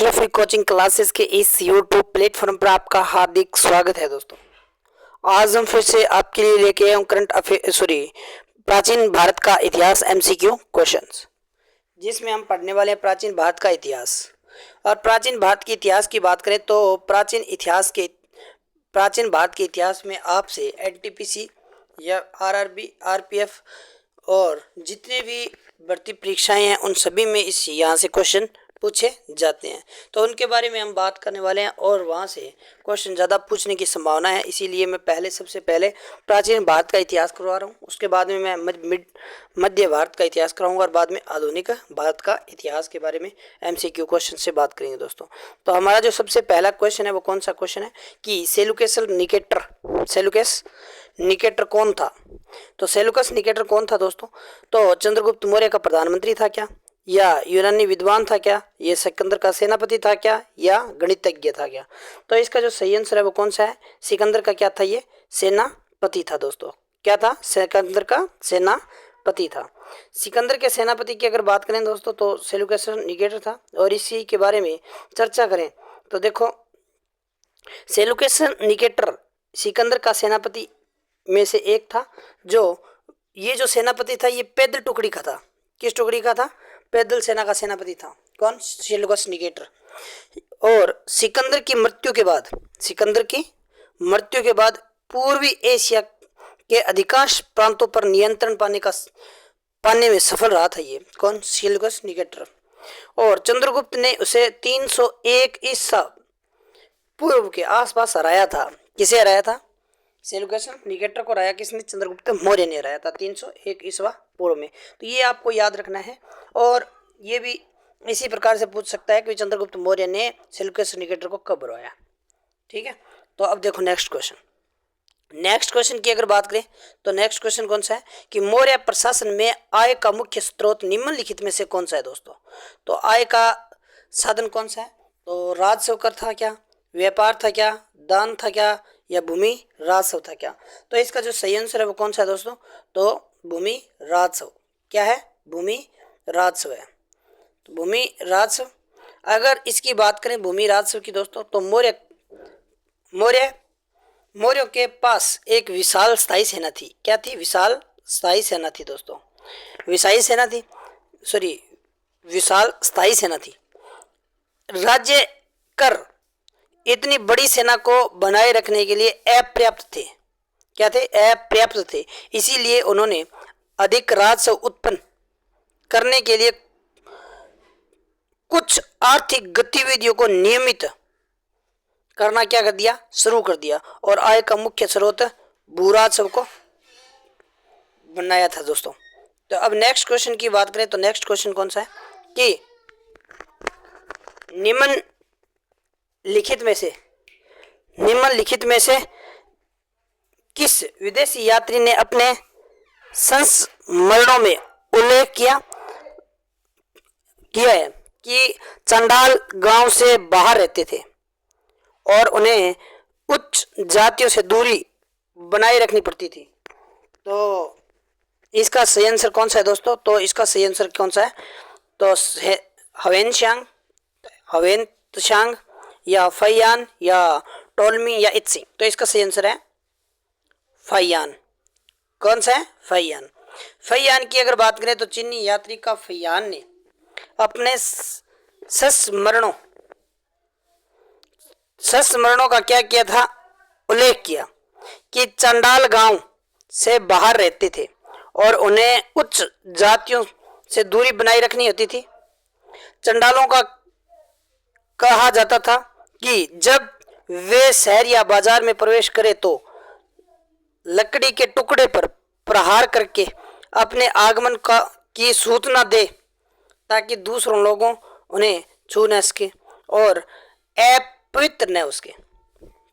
Ashrafi coaching classes के इस YouTube platform पर आपका हार्दिक स्वागत है दोस्तों। आज हम फिर से आपके लिए लेके आए करंट अफेयर प्राचीन भारत का इतिहास एमसीक्यू क्वेश्चंस, जिसमें हम पढ़ने वाले हैं प्राचीन भारत का इतिहास। और प्राचीन भारत के इतिहास की बात करें तो प्राचीन भारत के इतिहास में आपसे एनटीपीसी या आरआरबी, आरपीएफ और जितने भी भर्ती परीक्षाएं हैं उन सभी में यहाँ से क्वेश्चन पूछे जाते हैं, तो उनके बारे में हम बात करने वाले हैं और वहाँ से क्वेश्चन ज़्यादा पूछने की संभावना है। इसीलिए मैं सबसे पहले प्राचीन भारत का इतिहास करवा रहा हूँ, उसके बाद में मैं मध्य भारत का इतिहास कराऊंगा और बाद में आधुनिक भारत का इतिहास के बारे में एमसीक्यू क्वेश्चन से बात करेंगे दोस्तों। तो हमारा जो सबसे पहला क्वेश्चन है वो कौन सा क्वेश्चन है कि सेलुकस निकेटर कौन था। तो सेलुकस निकेटर कौन था दोस्तों? तो चंद्रगुप्त मौर्य का प्रधानमंत्री था क्या, या यूनानी विद्वान था क्या, ये सिकंदर का सेनापति था क्या, या गणितज्ञ था क्या? तो इसका जो सही आंसर है वो कौन सा है? सिकंदर का क्या था? ये सेनापति था दोस्तों। क्या था? सिकंदर का सेनापति था। सिकंदर के सेनापति की अगर बात करें दोस्तों तो सेलुकस निकेटर था। और इसी के बारे में चर्चा करें तो देखो, सेलुकस निकेटर सिकंदर का सेनापति में से एक था। ये जो सेनापति था ये पैदल टुकड़ी का था। किस टुकड़ी का था? पैदल सेना का सेनापति था। कौन? Seleucus Nicator. और सिकंदर की मृत्यु के बाद पूर्वी एशिया के अधिकांश प्रांतों पर नियंत्रण पाने में सफल रहा था ये। कौन? Seleucus Nicator. और चंद्रगुप्त ने उसे 301 ईसा पूर्व के आसपास हराया था। किसे हराया था? सेलुकस निकेटर को हराया किसने? चंद्रगुप्त मौर्य ने हराया था 301 ईस्वा पूर्व में। तो ये आपको याद रखना है। और ये भी इसी प्रकार से पूछ सकता है कि चंद्रगुप्त मौर्य ने सेलुकस निकेटर को कब हराया। ठीक है, तो अब देखो नेक्स्ट क्वेश्चन की अगर बात करें तो नेक्स्ट क्वेश्चन कौन सा है कि मौर्य प्रशासन में आय का मुख्य स्रोत निम्नलिखित में से कौन सा है दोस्तों? तो आय का साधन कौन सा है? तो राजस्व कर था क्या, व्यापार था क्या, दान था क्या, या भूमि राजस्व था क्या? तो इसका जो सही आंसर है वो कौन सा है दोस्तों? तो भूमि राजस्व। क्या है? भूमि राजस्व है। तो भूमि राजस्व, अगर इसकी बात करें भूमि राजस्व की दोस्तों, तो मौर्यों के पास एक विशाल स्थायी सेना थी। क्या थी? विशाल स्थायी सेना थी दोस्तों। विशाल स्थायी सेना थी। राज्य कर इतनी बड़ी सेना को बनाए रखने के लिए अपर्याप्त थे। क्या थे? अपर्याप्त थे। इसीलिए उन्होंने अधिक राजस्व उत्पन्न करने के लिए कुछ आर्थिक गतिविधियों को नियमित करना क्या कर दिया? शुरू कर दिया। और आय का मुख्य स्रोत भूराजस्व को बनाया था दोस्तों। तो अब नेक्स्ट क्वेश्चन की बात करें तो नेक्स्ट क्वेश्चन कौन सा है कि निम्नलिखित में से किस विदेशी यात्री ने अपने संस्मरणों में उल्लेख किया है कि चंडाल गांव से बाहर रहते थे और उन्हें उच्च जातियों से दूरी बनाए रखनी पड़ती थी? तो इसका सही आंसर कौन सा है दोस्तों? तो इसका सही आंसर कौन सा है? तो हवेनत्सांग या फैयान या टोलमी या इत्सिंग। तो इसका सही आंसर है फैयान। कौन सा है? फैयान। फैयान की अगर बात करें तो चीनी यात्री का फैयान ने अपने संस्मरणों का क्या किया था? उल्लेख किया कि चंडाल गांव से बाहर रहते थे और उन्हें उच्च जातियों से दूरी बनाए रखनी होती थी। चंडालों का कहा जाता था कि जब वे शहर या बाजार में प्रवेश करें तो लकड़ी के टुकड़े पर प्रहार करके अपने आगमन की सूचना दे ताकि दूसरों लोगों उन्हें छू न सके और अपवित्र न उसके।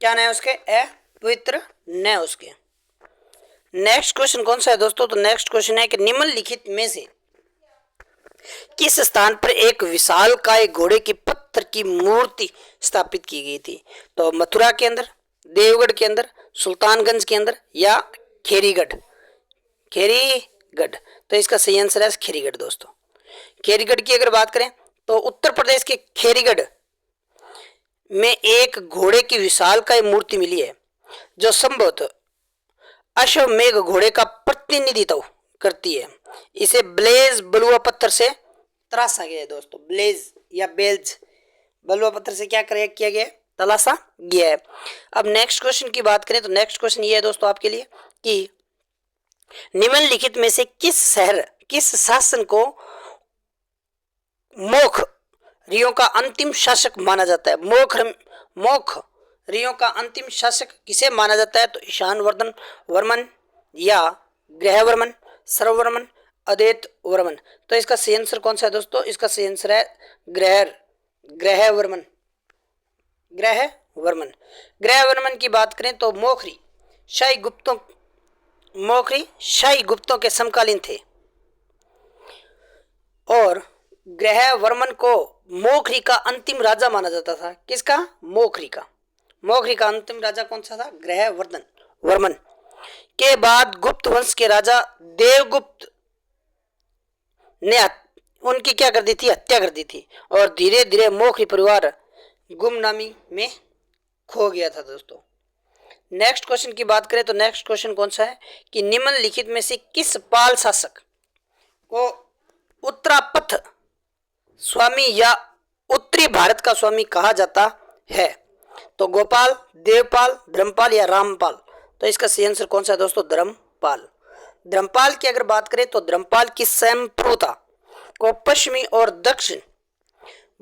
क्या न उसके? अपवित्र न उसके। नेक्स्ट क्वेश्चन कौन सा है दोस्तों? तो नेक्स्ट क्वेश्चन है कि निम्नलिखित में से किस स्थान पर एक विशालकाय घोड़े की पत्थर की मूर्ति स्थापित की गई थी? तो मथुरा के अंदर, देवगढ़ के अंदर, सुल्तानगंज के अंदर, या खेरीगढ़। तो इसका सही आंसर है खेरीगढ़ दोस्तों। खेरीगढ़ की अगर बात करें तो उत्तर प्रदेश के खेरीगढ़ में एक घोड़े की विशालकाय मूर्ति मिली है जो संभवतः अश्वमेघ घोड़े का प्रतिनिधित्व करती है। इसे ब्लेज बलुआ पत्थर से तराशा गया है दोस्तों। ब्लेज या बेल्ज बलुआ पत्थर से क्या किया गया है? तराशा गया है। अब नेक्स्ट क्वेश्चन की बात करें तो नेक्स्ट क्वेश्चन ये है दोस्तों आपके लिए कि निम्नलिखित में से किस शासन को मोख रियों का अंतिम शासक माना जाता है? मोख रियों का अंतिम शासक किसे माना जाता है? तो ईशान वर्मन या ग्रहवर्मन, सर्ववर्मन, अदेत वर्मन। तो इसका सही आंसर कौन सा है दोस्तों? इसका सही आंसर है ग्रहवर्मन। ग्रहवर्मन की बात करें तो मोखरी शाही गुप्तों के समकालीन थे और ग्रहवर्मन को मोखरी का अंतिम राजा माना जाता था। किसका? मोखरी का अंतिम राजा कौन सा था? ग्रहवर्मन के बाद गुप्त वंश के राजा देवगुप्त ने उनकी क्या कर दी थी? हत्या कर दी थी और धीरे धीरे मोखरी परिवार गुमनामी में खो गया था दोस्तों। नेक्स्ट क्वेश्चन की बात करें तो नेक्स्ट क्वेश्चन कौन सा है कि निम्नलिखित में से किस पाल शासक को उत्तरापथ स्वामी या उत्तरी भारत का स्वामी कहा जाता है? तो गोपाल, देवपाल, धर्मपाल या रामपाल। तो इसका सही आंसर कौन सा है दोस्तों? धर्मपाल की अगर बात करें तो धर्मपाल की संप्रभुता को पश्चिमी और दक्षिण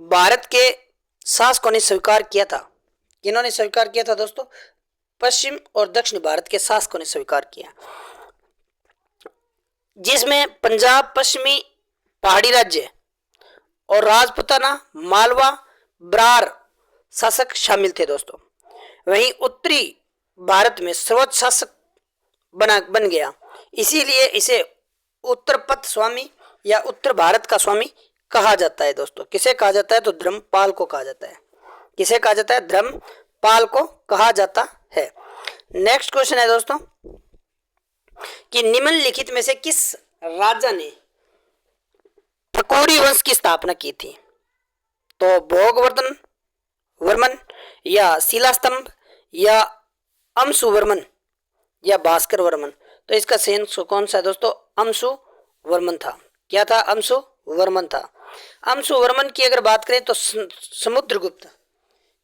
भारत के शासकों ने स्वीकार किया था। किन्होंने स्वीकार किया था दोस्तों? पश्चिम और दक्षिण भारत के शासकों ने स्वीकार किया, जिसमें पंजाब पश्चिमी पहाड़ी राज्य और राजपुताना, मालवा, ब्रार शासक शामिल थे दोस्तों। वहीं उत्तरी भारत में सर्वोच्च शासक बन गया, इसीलिए इसे उत्तरपथ स्वामी या उत्तर भारत का स्वामी कहा जाता है दोस्तों। किसे कहा जाता है? तो धर्मपाल को कहा जाता है। किसे कहा जाता है? धर्मपाल को कहा जाता है। नेक्स्ट क्वेश्चन है दोस्तों कि निम्नलिखित में से किस राजा ने ठकुरी वंश की स्थापना की थी? तो भोगवर्धन वर्मन या शिलास्तंभ या अंशुवर्मन या भास्कर वर्मन। तो इसका सही आंसर कौन सा है दोस्तों? अंशुवर्मन था। क्या था? अंशुवर्मन था। अंशुवर्मन की अगर बात करें तो समुद्रगुप्त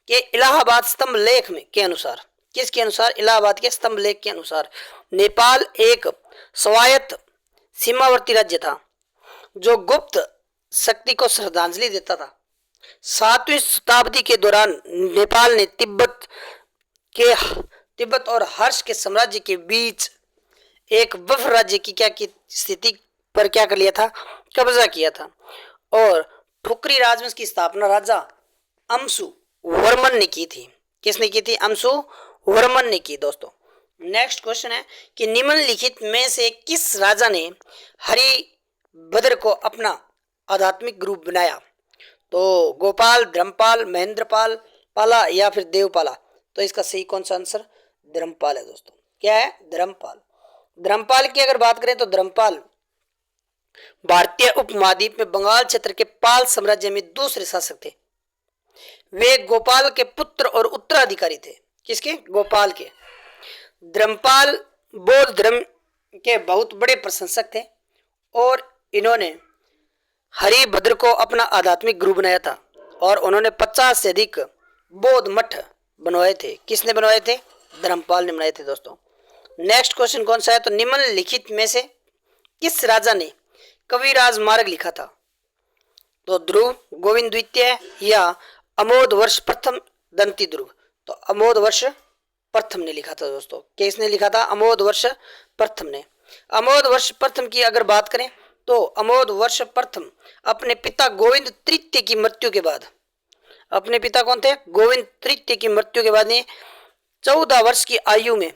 के इलाहाबाद स्तंभ लेख में के अनुसार, किसके अनुसार? इलाहाबाद के स्तंभ लेख के अनुसार नेपाल एक स्वायत्त सीमावर्ती राज्य था जो गुप्त शक्ति को श्रद्धांजलि देता था। 7वीं शताब्दी के दौरान नेपाल ने तिब्बत और हर्ष के साम्राज्य के बीच एक बफर राज्य की स्थिति पर क्या कर लिया था? कब्जा किया था और ठुकरी राजवंश की स्थापना राजा अंशुवर्मन ने की थी। किसने की थी? अंशुवर्मन ने की दोस्तों। नेक्स्ट क्वेश्चन है कि निम्नलिखित में से किस राजा ने हरिभद्र को अपना आध्यात्मिक गुरु बनाया? तो गोपाल, धर्मपाल, महेंद्रपाल पाला या फिर देवपाला। तो इसका सही कौन सा आंसर? धर्मपाल है दोस्तों। क्या है? धर्मपाल की अगर बात करें तो धर्मपाल भारतीय उपमहाद्वीप में बंगाल क्षेत्र के पाल साम्राज्य में दूसरे शासक थे। वे गोपाल के पुत्र और उत्तराधिकारी थे। किसके? गोपाल के। धर्मपाल बौद्ध धर्म के बहुत बड़े प्रशंसक थे और इन्होंने हरिभद्र को अपना आध्यात्मिक गुरु बनाया था और उन्होंने 50 से अधिक बौद्ध मठ बनवाए थे। किसने बनवाए थे? धर्मपाल ने बनाए थे दोस्तों। नेक्स्ट क्वेश्चन कौन सा है? तो निम्नलिखित में से किस राजा ने कविराज मार्ग लिखा था? तो ध्रुव, गोविंद द्वितीय या अमोद वर्ष प्रथम दंती दुर्ग। तो अमोद वर्ष प्रथम ने लिखा था दोस्तों। किसने लिखा था? अमोद वर्ष प्रथम ने। अमोद वर्ष प्रथम की अगर बात करें तो अमोद वर्ष प्रथम अपने पिता गोविंद तृतीय की मृत्यु के बाद, अपने पिता कौन थे? गोविंद तृतीय की मृत्यु के बाद 14 वर्ष की आयु में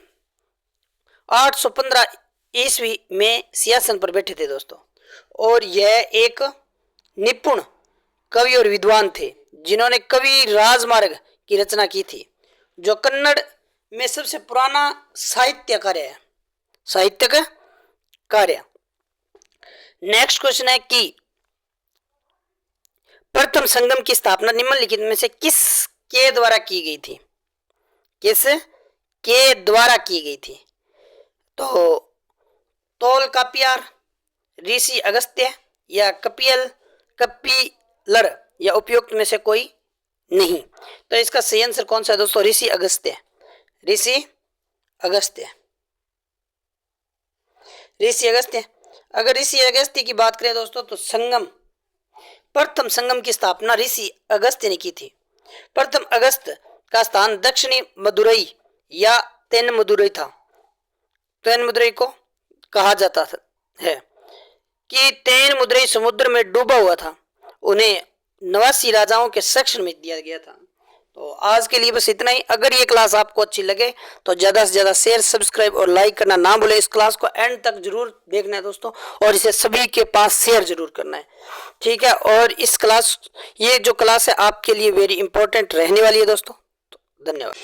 815 ईस्वी में सिंहासन पर बैठे थे दोस्तों। और यह एक निपुण कवि और विद्वान थे जिन्होंने कवि राजमार्ग की रचना की थी, जो कन्नड़ में सबसे पुराना साहित्यक कार्य। नेक्स्ट क्वेश्चन है कि प्रथम संगम की स्थापना निम्नलिखित में से किस के द्वारा की गई थी? किस के द्वारा की गई थी? तो तोलकापियर, ऋषि अगस्त्य या कपिलर या उपयुक्त में से कोई नहीं। तो इसका सही आंसर कौन सा है दोस्तों? ऋषि अगस्त्य। ऋषि अगस्त्य, ऋषि अगस्त्य। अगर ऋषि अगस्त्य की बात करें दोस्तों तो प्रथम संगम की स्थापना ऋषि अगस्त्य ने की थी। प्रथम अगस्त का स्थान दक्षिणी मदुरई या तेनमदुरई था। तेनमदुरई को कहा जाता है कि तेनमदुरई समुद्र में डूबा हुआ था। उन्हें 89 राजाओं के सेक्शन में दिया गया था। तो आज के लिए बस इतना ही। अगर ये क्लास आपको अच्छी लगे तो ज़्यादा से ज़्यादा शेयर, सब्सक्राइब और लाइक करना ना भूलें। इस क्लास को एंड तक जरूर देखना है दोस्तों, और इसे सभी के पास शेयर जरूर करना है, ठीक है। और ये जो क्लास है आपके लिए वेरी इंपॉर्टेंट रहने वाली है दोस्तों। तो धन्यवाद।